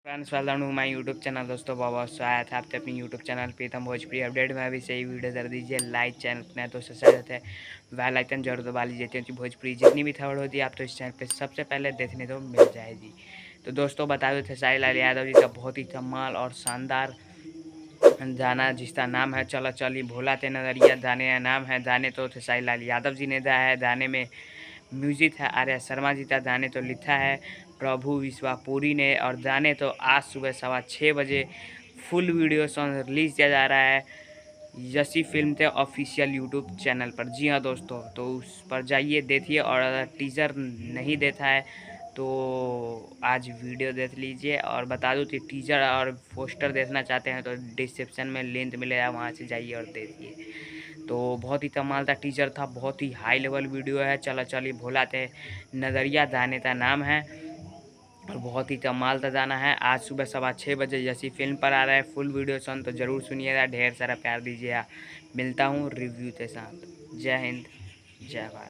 Friends welcome to my YouTube channel. दोस्तों बहुत स्वागत है आपके अपनी YouTube channel Pritam Bhojpuri update में। अभी से ही वीडियो कर दीजिए लाइक, चैनल अपना तो सब्सक्राइब है बेल आइकन जरूर दबा लीजिए क्योंकि भोजपुरी जितनी भी खबर होती है आप तो इस चैनल पे सबसे पहले देखने को मिल जाएगी। तो दोस्तों बता दो खेसारी लाल यादव जी का बहुत ही कमाल और शानदार गाना जिसका नाम है चलो चली भोला ते नजरिया। गाने का नाम है गाने तो खेसारी लाल यादव जी ने गाया है। गाने में म्यूजिक है आर्या शर्मा जी का। गाने तो लिखा है प्रभु विश्वापुरी ने। और गाने तो आज सुबह 6:15 बजे फुल वीडियो सॉन्ग रिलीज किया जा रहा है यसी फिल्म के ऑफिशियल यूट्यूब चैनल पर। जी हाँ दोस्तों, तो उस पर जाइए देखिए। और अगर टीज़र नहीं देखा है तो आज वीडियो देख लीजिए। और बता दूँ कि टीज़र और पोस्टर देखना चाहते हैं तो डिस्क्रिप्शन में लिंक मिलेगा, वहाँ से जाइए और देखिए। तो बहुत ही कमाल का टीजर था, बहुत ही हाई लेवल वीडियो है। चलो चली भोला थे नज़रिया गाने का नाम है और बहुत ही कमाल का गाना है। आज सुबह 6:15 जैसी फिल्म पर आ रहा है फुल वीडियो सॉन्ग, तो ज़रूर सुनिएगा, ढेर सारा प्यार दीजिएगा। मिलता हूँ रिव्यू के साथ। जय हिंद, जय भारत।